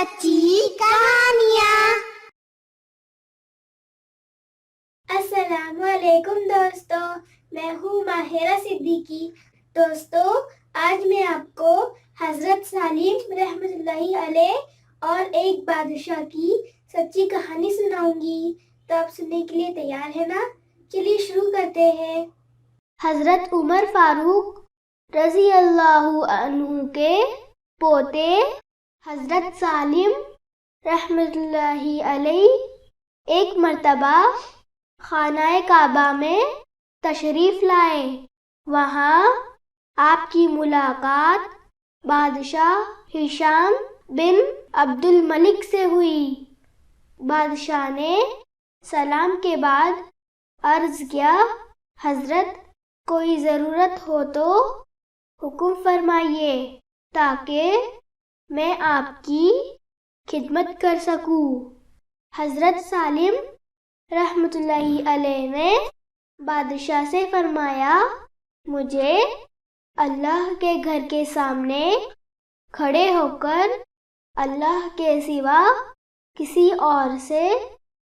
सच्ची कहानियाँ। अस्सलामुअलैकुम दोस्तों, मैं हूँ माहिरा सिद्दीकी। दोस्तों, आज मैं आपको हज़रत सालिम रहमतुल्लाहि अलैह और एक बादशाह की सच्ची कहानी सुनाऊंगी। तो आप सुनने के लिए तैयार है ना? चलिए शुरू करते हैं। हज़रत उमर फारूक रज़ी अल्लाहु अन्हु के पोते हज़रत सालिम रहमतुल्लाहि अलैह एक मर्तबा खानाए काबा में तशरीफ लाए। वहाँ आपकी मुलाकात बादशाह हिशाम बिन अब्दुल मलिक से हुई। बादशाह ने सलाम के बाद अर्ज किया, हजरत कोई ज़रूरत हो तो हुक्म फरमाइए ताकि मैं आपकी खिदमत कर सकूं। हजरत सालिम रहमतुल्लाहि अलैह ने बादशाह से फरमाया, मुझे अल्लाह के घर के सामने खड़े होकर अल्लाह के सिवा किसी और से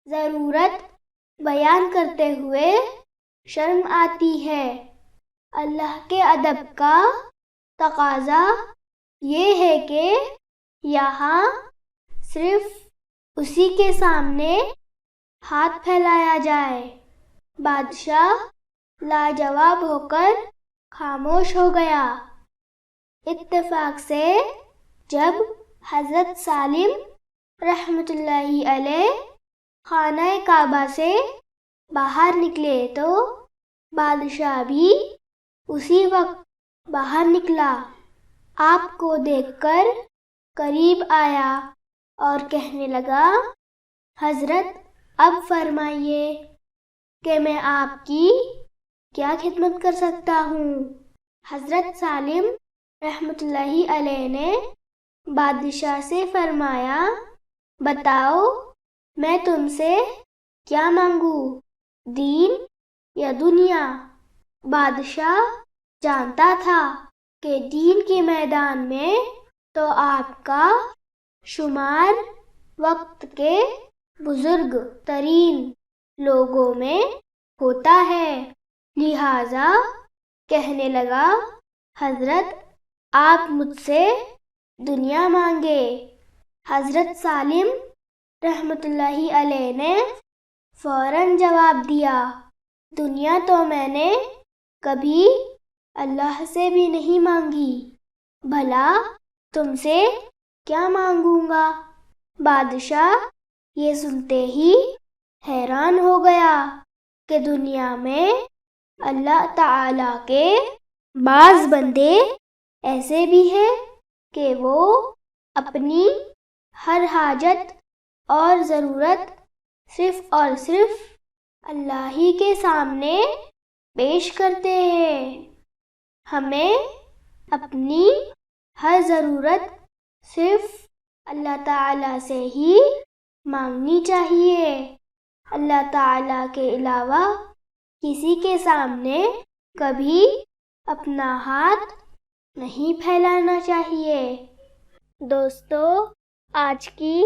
ज़रूरत बयान करते हुए शर्म आती है। अल्लाह के अदब का तकाजा ये है कि यहाँ सिर्फ उसी के सामने हाथ फैलाया जाए। बादशाह लाजवाब होकर खामोश हो गया। इत्तेफाक से जब हज़रत सालिम रहमतुल्लाहि अलैह खाना काबा से बाहर निकले तो बादशाह भी उसी वक्त बाहर निकला। आपको देखकर करीब आया और कहने लगा, हज़रत अब फरमाइए कि मैं आपकी क्या खिदमत कर सकता हूँ। हज़रत सालिम रहमतुल्लाहि अलैह ने बादशाह से फरमाया, बताओ मैं तुमसे क्या मांगू, दीन या दुनिया। बादशाह जानता था कि दीन के मैदान में तो आपका शुमार वक्त के बुजुर्ग तरीन लोगों में होता है। लिहाजा कहने लगा, हजरत आप मुझसे दुनिया मांगे। हजरत सालिम रहमतुल्लाहि अलैह ने फौरन जवाब दिया, दुनिया तो मैंने कभी अल्लाह से भी नहीं मांगी, भला तुमसे क्या मांगूंगा। बादशाह ये सुनते ही हैरान हो गया कि दुनिया में अल्लाह ताला के बाज़ बंदे ऐसे भी हैं कि वो अपनी हर हाजत और ज़रूरत सिर्फ और सिर्फ अल्लाह ही के सामने पेश करते हैं। हमें अपनी हर ज़रूरत सिर्फ अल्लाह ताला से ही मांगनी चाहिए। अल्लाह ताला के अलावा किसी के सामने कभी अपना हाथ नहीं फैलाना चाहिए। दोस्तों, आज की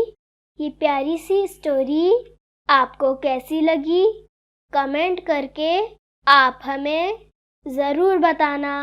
ये प्यारी सी स्टोरी आपको कैसी लगी, कमेंट करके आप हमें ज़रूर बताना।